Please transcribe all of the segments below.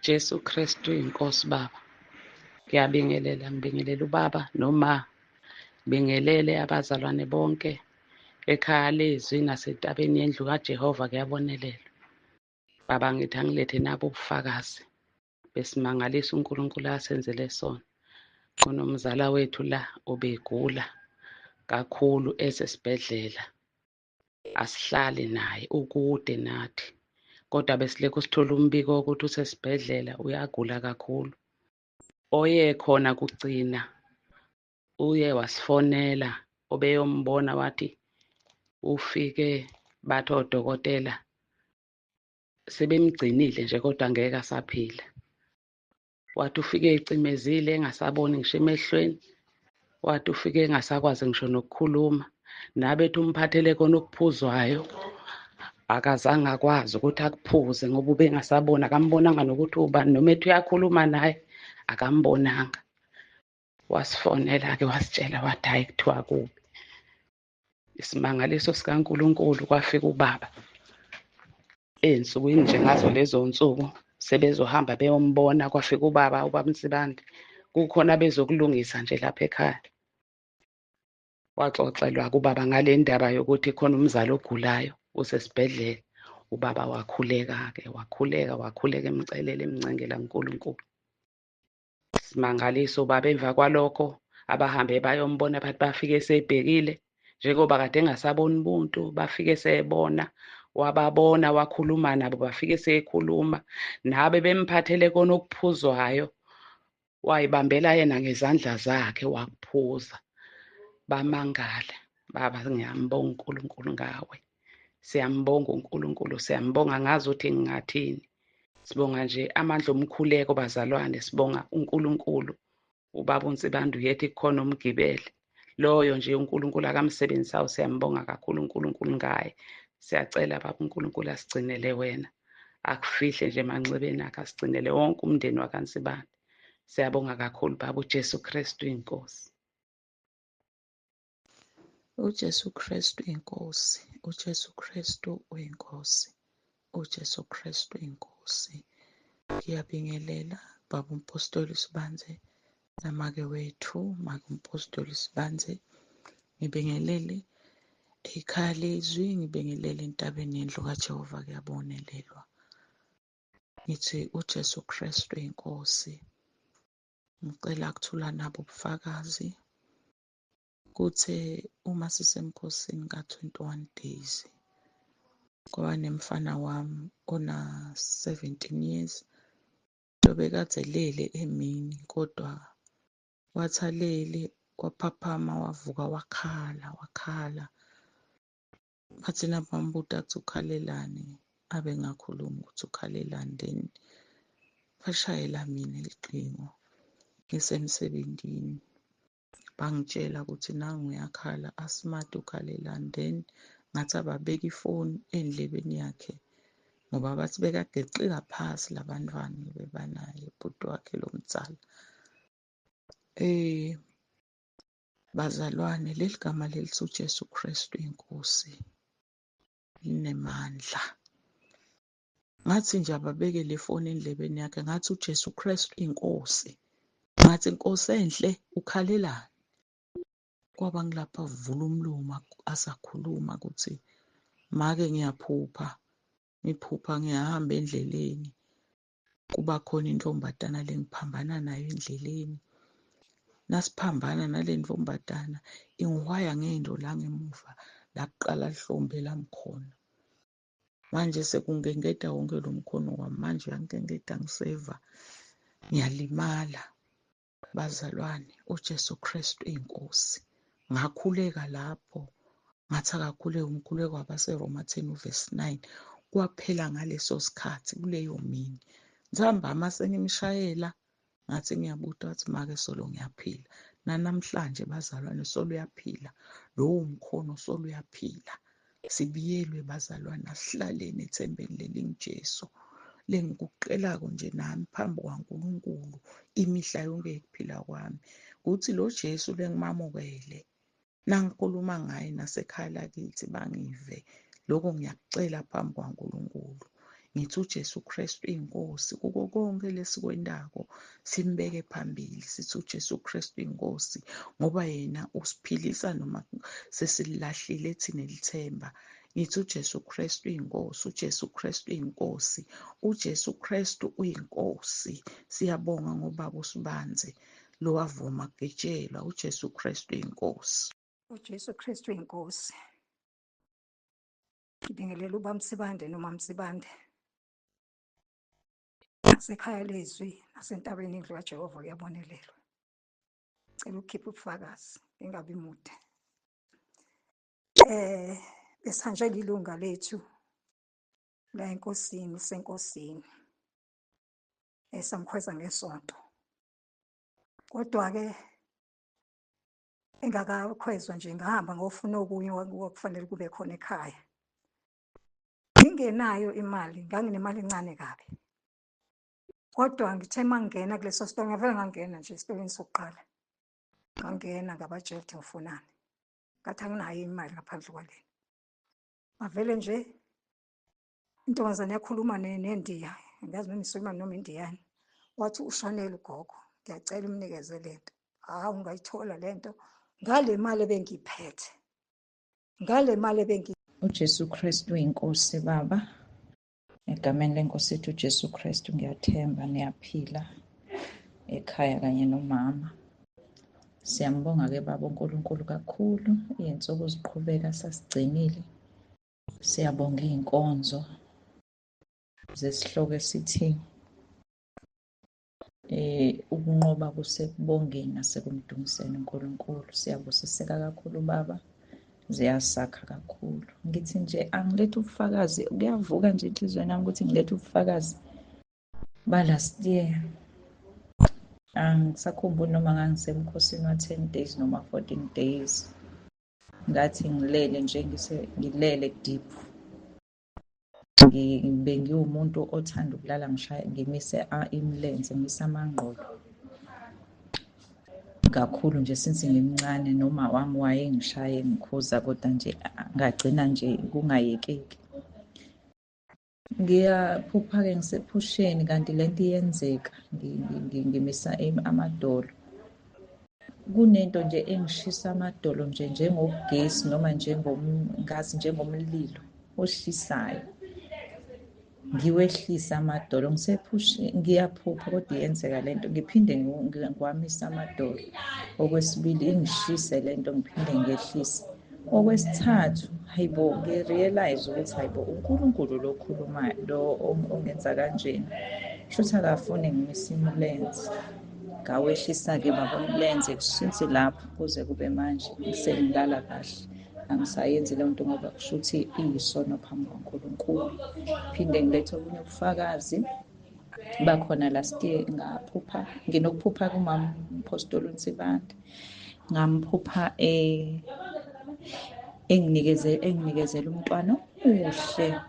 Jesu Kristu inkosi Baba. Ngiyabingelela, ngibingelela ubaba noma ngibingelele abazalwane bonke ekhaya lezwi nasentabeni yendlu kaJehova kuyabonelelwa. Baba ngithi angilethe nabo ubufakazi besimangalisa uNkulunkulu asenzele sona. Kunomzala wethu la obegula kakhulu esesibhedlela, asihlali naye ukude nathi, kodwa besilokhu sithola umbiko wokuthi usesibhedlela uyagula kakhulu. Oye khona kugcina uye wasifonela, obeyombona wathi ufike bathi odokotela sebemgcinile nje kodwa ngeke asaphila. Wathi ufike ecimezile engasaboni ngisho emehlweni, wathi ufike engasakwazi ngisho nokukhuluma, nabethi umphathele khona okuphuzwayo akazange akwazi ukuthi akuphuze ngoba ubengasaboni, akambonanga nokuthi ubani, noma ethi uyakhuluma naye akambonanga. Wasifonela-ke wasitshela wathi hhayi kuthiwa kubi. Isimangaliso sikaNkulunkulu, kwafika ubaba ey'nsukwini nje ngazo lezo nsuku sebezohamba beyombona, kwafika ubaba Msibande, kukhona bezokulungisa nje lapha ekhaya. Waxoxelwa kubaba ngale ndaba yokuthi khona umzali ogulayo usesibhedlela. Ubaba wakhuleka-ke, wakhuleka emcelela emncengela uNkulunkulu. Simangaliso ubaba emva kwalokho abahambe bayombona bathi bafike sebhekile njengoba kade engasaboni ubuntu, bafike sebona, wababona wakhuluma nabo, bafike sekhuluma nabe bemphathele kona okuphuzwayo wayibambela yena ngezandla zakhe wakuphuza. Bamangala. Baba ngiyambonga uNkulunkulu ngawe, siyambonga uNkulunkulu, siyambonga, ngazi ukuthi ngingathini. Sibonga nje amandla omkhuleko bazalwane, sibonga uNkulunkulu. Ubaba uNsibande uyethi kukhona umgibeli loyo nje uNkulunkulu akamsebenzisayo, siyambonga kakhulu uNkulunkulu ngaye. Siyacela baba uNkulunkulu asigcinele wena, akufihle nje emanxebeni akhe, asigcinele wonke umndeni wakaNsibande. Siyabonga kakhulu baba uJesu Kristu inkosi. uJesu Kristu inkosi, uJesu Kristu uyinkosi, uJesu Kristu inkosi. Ngiyabingelela baba umpostoli Sibanze namake wethu make umpostoli Sibanze. Ngibingelele ekhaya lezwi, ngibingelele entabeni yendlu kaJehova kuyabonelelwa. Ngithi uJesu Kristu inkosi. Ngicela ukuthula nabo ubufakazi. Kuthe uma sisemkhosini ka-21 days kwaba nemfana wami ona 17 years lobekade lele emini, kodwa wathi alele waphaphama wavuka wakhala. Bathi nabambuta ukuthi ukhalelani, abe ngakhulumi ukuthi ukhalelani. Then bashayela mina eliqingo ngisemsebenzini, bangitshela ukuthi nangu uyakhala, asimade ukhalelani. Then ngathi ababeka ifoni endlebeni yakhe ngoba bathi bekade eqika phasi labantwana bebanaye ubhuti wakhe lo mdzala. Bazalwane, leli gama lelithi uJesu Kristu inkosi linemandla. Ngathi nje ababeke le foni endlebeni yakhe, ngathi uJesu Kristu inkosi, ngathi inkosi enhle ukhalelani. Kwaba ngilapha vula umlomo asakhuluma ukuthi make ngiyaphupha ngiyahamba endleleni, kuba khona intombatana lengiphambana nayo endleleni. Nasiphambana nale ntombatana ingihwaya ngendo la ngemuva la kuqala lihlombe lami khona. Manje sekungengeda wonke lo mkhono wami, manje uyangengeda ngiseva ngiyalimala. Bazalwane, uJesu Kristu inkosi. Ngakhuleka lapho, ngathi akakhuleka umkhuleko wabaseRoma 10:9. Kwaphela ngaleso sikhathi kuleyo mini. Ntambama sengimshayela ngathi ngiyabuta wathi make solo ngiyaphila. Nanamhlanje bazalwane solo uyaphila. Lowo mkhono solo uyaphila. Sibiyelwe bazalwane, asihlaleni ethembeni leli ngiJesu. Lengikuqelako nje nami phambi kwaNkulunkulu imihla yonke yokuphila kwami ukuthi lo Jesu lengimamukele, nangikhuluma ngaye nasekhaya lakithi bangive. Lokho ngiyakucela phambi kwaNkulunkulu. ngithi uJesu Kristu inkosi kuko konke lesikwendako, simbeke phambili sithi uJesu Kristu inkosi, ngoba yena usiphilisa noma sesilahlile thina lithemba. Ngithi uJesu Kristu inkosi, uJesu Kristu inkosi, uJesu Kristu uyinkosi. Siyabonga ngobaba uSibanze lo wavuma kugejelwa. uJesu Kristu inkosi. uJesu Kristu inkosi. Ngibingelela uBaba Msibande noma Msibande nasekhaya lezwi nasentabeni indlu kaJehova kuyabonelelwa. Ngicela ukukhipha ubufakazi ingabi mude. Besihanjelwe ilunga lethu la enkosini senkosini esamkhweza ngesonto, kodwa-ke engakakhwezwa nje ngahamba ngofuna okunye okufanele kube khona ekhaya. Ngingenayo imali, nganginemali encane kabi, kodwa ngithe uma ngingena kuleso sitolo, ngavele ngangena nje esitolweni sokuqala, ngangena ngabatshela ukuthi ngifunani, ngathi anginayo imali ngaphandle kwalena. Ngavele nje intombazane yakhuluma nendiya, angazi noma iSulumane noma indiyane, wathi ushonele ugogo, ngiyacela umnikeze lento. Hawu, ngayithola lento ngale mali ebengiyiphethe, ngale mali uJesu Kristu inkosi baba. Egameni lenkosi yethu uJesu Kristu ngiyathemba niyaphila ekhaya kanye nomama. Siyambonga-ke baba uNkulunkulu kakhulu, iy'nsuku ziqhubeka sasigcinile. Siyabonga iy'nkonzo zesihloko esithi ukunqoba kusekubongeni nasekumdumiseni uNkulunkulu. Siyabusiseka kakhulu baba, ziyasakha kakhulu. Ngithi nje angilethe ubufakazi, kuyavuka nje enhliziyweni yami ukuthi ngilethe ubufakazi ba-last year. Angisakhumbuli noma ngangisemkhosini wa-10 days noma 14 days. Ngathi ngilele nje ngilele kudiphu. Bengiwumuntu othanda ukulala ngimise imilenze, ngimise amangqolo kakhulu nje since ngimncane, noma wami wayengishaye ngikhuza, kodwa nje ngagcina nje kungayekeki. Ngiyaphupha-ke ngisephusheni kanti lento iyenzeka, ngimisa amadolo. Kunento nje engishisa amadolo nje njengogesi noma ngazi njengomlilo oshisayo. Ngiwehlisa amadolo ngiyaphupha kodwa iyenzeka lento, ngiphinde ngiwamise amadolo. Okwesibili ingishise lento, ngiphinde ngehlise. Okwesithathu, hayibo, ngi-realize ukuthi hayibo uNkulunkulu lo okhulumayo, lo ongenza kanjena, kushuthi akafuni ngimise imilenze. Ngawehlisa-ke baba umlenze since lapho kuze kube manje sengilala kahle. Angisayenzi leyo nto ngoba kushuthi iyisono phambi kwaNkulunkulu. Phinde ngilethe obunye ubufakazi bakhona last year. Nginokuphupha kumama uMpostoli uNsibande. Ngamphupha enginikezela umntwana omuhle,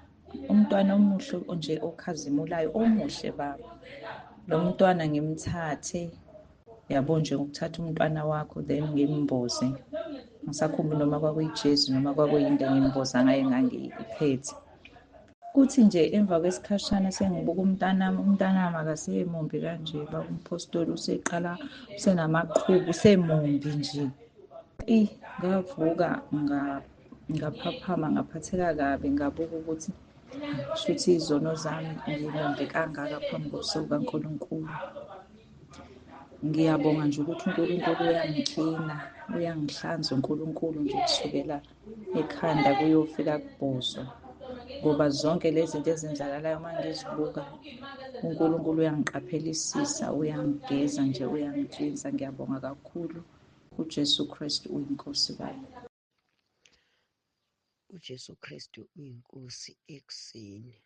umntwana omuhle nje okhazimulayo, omuhle baba. Lo mntwana ngimthathe, yabo nje ngokuthatha umntwana wakho then ngimboze. Ngisakhumbula noma kwakuyijezi noma kwakuyinto engimboza ngayo engangiyiphethe. Kuthi nje emva kwesikhashana sengibuka umntanami akasemumbi kanje baba uMpostoli, useqala usenamaqhubu, usemumbi nje. Ngavuka ngaphaphama, ngaphatheka kabi, ngabuka ukuthi shuthi izono zami ngimumbi kangaka phambi kobuso bukaNkulunkulu. Ngiyabonga nje ukuthi uNkulunkulu uyangiklina, uyangihlanza uNkulunkulu nje kusukela ekhanda kuyofika kubhozo, ngoba zonke lezi zinto ezenzakalayo uma ngizibuka, uNkulunkulu uyangiqaphelisisa, uyangigeza nje, uyangiklinza. Ngiyabonga kakhulu. uJesu Kristu uyinkosi baba. uJesu Kristu uyinkosi ekuseni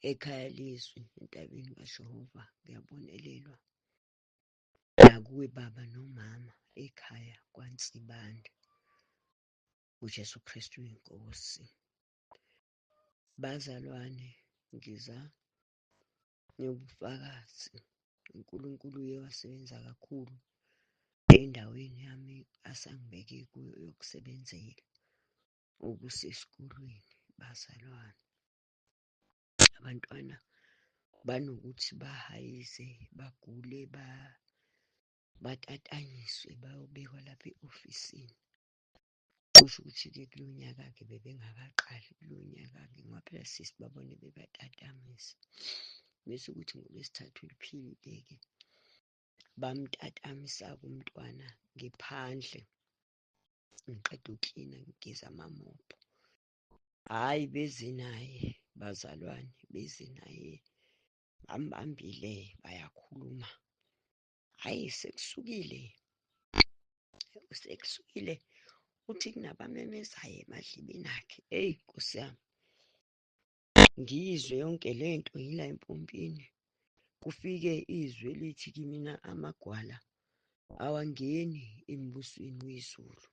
ekhaya lizwi entabeni kaJehova kuyabonelelwa, nakuwe baba nomama ekhaya kwaNsibande. uJesu Kristu uyinkosi. Bazalwane, ngiza nobufakazi. uNkulunkulu uye wasebenza kakhulu endaweni yami asangibeke kuyo yokusebenzela, ukusesikolweni bazalwane. abantwana banokuthi bahayize, bagule, batatanyiswe, bayobekwa lapha e-ofisini. Kusho ukuthi-ke kulowo nyaka-ke bebengakaqali, kulowo nyaka-ke ngoba phela babone bebatatamisa. Bese ukuthi ngoLwesithathu eliphilile-ke bamtatamisa-ke umntwana ngephandle, ngiqeda uklina, ngigeza amamopho. Hhayi, beze naye bazalwane, beze naye, bambambile, bayakhuluma. Hhayi, sekusukile uthi kunabamemezayo emadlebeni akhe. Eyi, Nkosi yami, ngiyizwe yonke lento ngila empompini. Kufike izwi elithi kimina amagwala awangeni embusweni wezulu.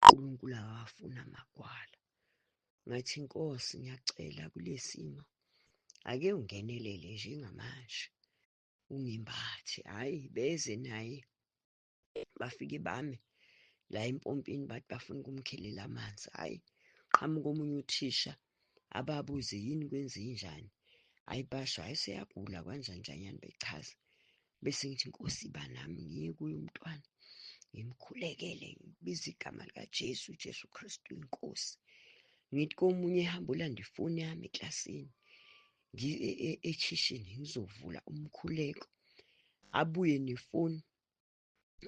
uNkulunkulu awafuna amagwala. Ngathi, Nkosi, ngiyacela kule simo ake ungenelele njengamanje, ungimbathe. Hhayi, beze naye bafike bame la empompini, bathi bafuna ukumkhelela amanzi. Hhayi, qhamuka omunye uthisha ababuze yini, kwenzenjani. Hhayi, basho, hhayi, seyagula kanjanjanyani, bechaza. Bese ngithi, Nkosi, iba nami ngiye kuye umntwana, ngimkhulekele, ngibize igama likaJesu, Jesu Kristu inkosi. Ngithi komunye ehamba ulanda ifoni yami eklasini, ethishini, ngizovula umkhuleko, abuye nefoni.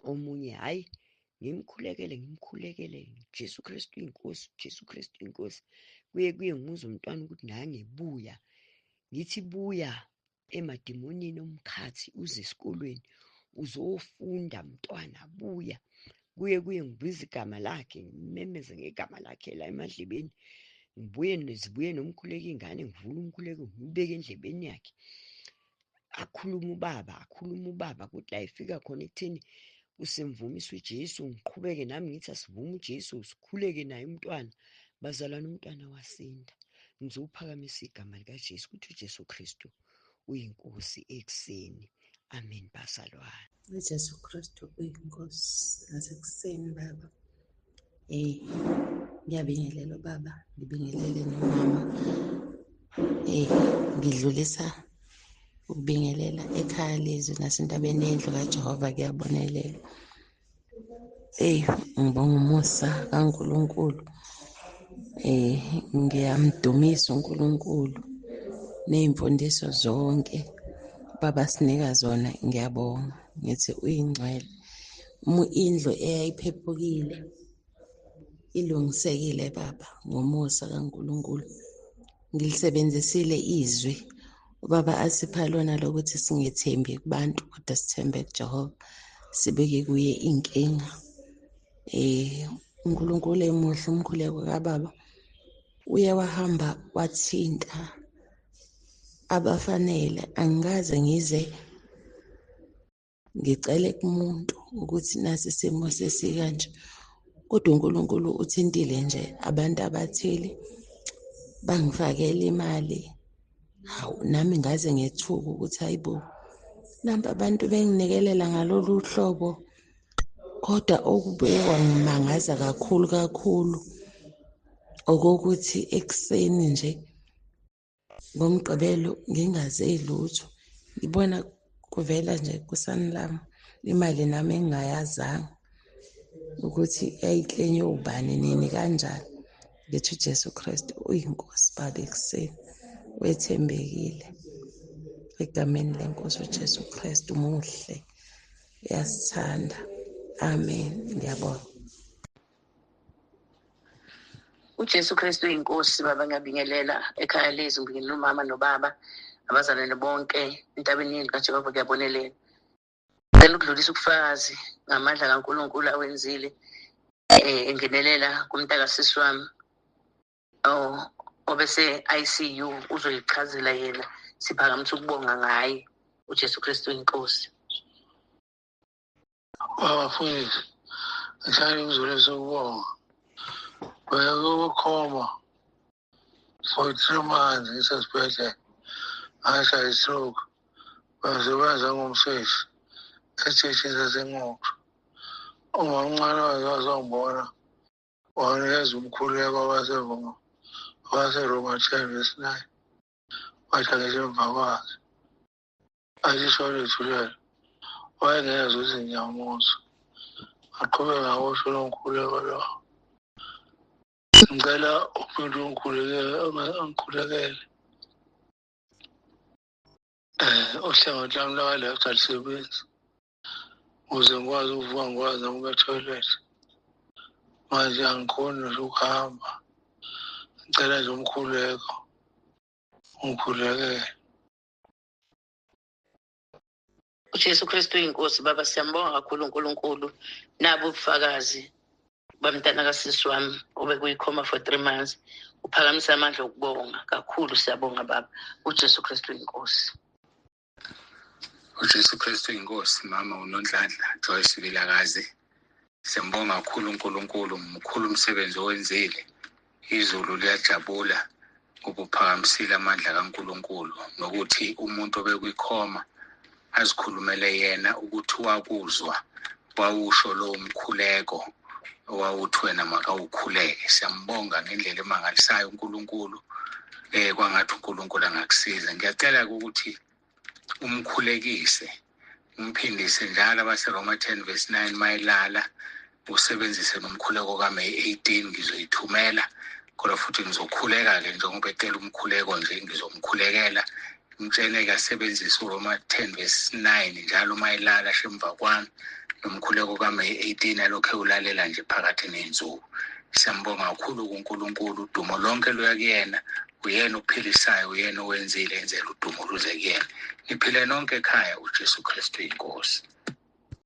Omunye, hhayi, ngimkhulekele, Jesu Kristu inkosi, Jesu Kristu inkosi. Kuye ngimuze umntwana ukuthi nange buya. Ngithi buya emadimonini omkhathi, uze esikolweni uzofunda mntwana, buya. Kuye ngibiza igama lakhe, ngimemeze ngegama lakhe la emadlebeni. Zibuye nomkhuleko ingane, ngivule umkhuleko, ngibeke endlebeni yakhe. Akhulume ubaba, kuthi la efika khona ekutheni usemvumisa uJesu, ngiqhubeke nami ngithi asivume uJesu, sikhuleke naye umntwana. Bazalwane, umntwana wasinda. Ngizophakamisa igama likaJesu, ukuthi uJesu Kristu uyinkosi ekuseni. Amen, bazalwane. uJesu Kristu uyinkosi nasekuseni, Baba. Ngiyabingelela Baba, ngibingelele nomama. Ngidlulisa ukubingelela ekhaya lezwi nasentabeni yendlu kaJehova, kuyabonelela. Ngibonga umusa kaNkulunkulu. Ngiyamdumisa uNkulunkulu ney'mfundiso zonke Baba sinika zona, ngiyabonga. Ngithi uyingcwele. Indlu eyayiphephukile ilungisekile Baba ngomusa kaNkulunkulu. Ngilisebenzisile izwi Baba asipha lona lokuthi singethembi kubantu, kodwa sithembe kuJehova, sibeke kuye inkinga. uNkulunkulu emuhle, umkhuleko kaBaba uye wahamba wathinta abafanele. Angikaze ngize ngicele kumuntu ukuthi nasi isimo sesikanje, kodwa uNkulunkulu uthintile nje abantu abathile, bangifakela imali. Hawu, nami ngaze ngethuka ukuthi hayibo, namba abantu benginikelela ngalolu hlobo. Kodwa okubeke kwangimangaza kakhulu okokuthi ekuseni nje ngoMgqibelo ngingaze lutho, ngibona kuvela nje kuSanlam imali nami engingayazanga ukuthi yayiklenye ubani nini kanjani. Ngithi uJesu Kristu uyinkosi Baba ekuseni, wethembekile. Egameni lenkosi uJesu Kristu muhle, uyasithanda. Amen. Ngiyabonga. uJesu Kristu uyinkosi Baba. Ngiyabingelela ekhaya lezwi, ngibingelela umama nobaba, abazalwane bonke entabeni yendlu kaJehova, kuyabonelela. Ngicela ukudlulisa ubufakazi ngamandla kaNkulunkulu awenzile, engenelela kumntakasisi wami obese ICU. Uzoyichazela yena, siphakamise ukubonga ngaye. uJesu Kristu inkosi. Bafundisi, ngithanda ukuzolisa ukubonga. Bekukhoma for 3 months ngisesibhedlela, ngashaya i-stroke. Bengisebenza ngomseshi esiteshini saseNquthu. Umamncane wazongibona, wanikeza umkhuleko waseRoma 10:9. wathi angisho emva kwakhe. Asisho lethu lelo wayengezwa izinyamuzo. Aqhubeka ngosho lomkhuleko lo. Ngicela umuntu ungikhulekele. Uhlangothi lami laka-left alisebenzi. Ukuze ngikwazi ukuvuka ngikwazi nami ukuya e-toilet. Manje angikhoni nje ukuhamba. Ngicela nje umkhuleko. Ungikhulekele. uJesu Kristu inkosi. Baba, siyambonga kakhulu uNkulunkulu nabo ubufakazi bamntana kasisi wami obekuyikhoma for 3 months. Uphakamise amandla okubonga kakhulu. Siyabonga Baba. uJesu Kristu inkosi. uJesu Kristu inkosi. Mama uNondlandla Joyce Vilakazi, siyambonga kakhulu uNkulunkulu, mkhulu umsebenzi owenzile. Izulu liyajabula ukuphakamisile amandla kaNkulunkulu, nokuthi umuntu obekuyikhoma azikhulumele yena ukuthi wakuzwa wawusho lo mkhuleko owawuthi wena makawukhuleke. Siyambonga ngendlela emangalisayo uNkulunkulu, kwangathi uNkulunkulu angakusiza. Ngiyacela ukuthi umkhulekise, umphindise njalo abaseRoma 10:9 mayelala, usebenzise nomkhuleko kaMeyi 18. Ngizoyithumela kodwa futhi ngizokhuleka-ke njengoba ecela umkhuleko nje, ngizomkhulekela. Ngitshele-ke asebenzise uRoma 10:9 njalo mayelala shemva kwami, nomkhuleko kaMeyi 18 alokhu ewulalela nje phakathi nensuku. Siyambonga kakhulu kuNkulunkulu, udumo lonke luya kuyena. Uyena ophilisayo, uyena owenzile, enzela udumo luze kuyena. Niphile nonke ekhaya. uJesu Kristu inkosi.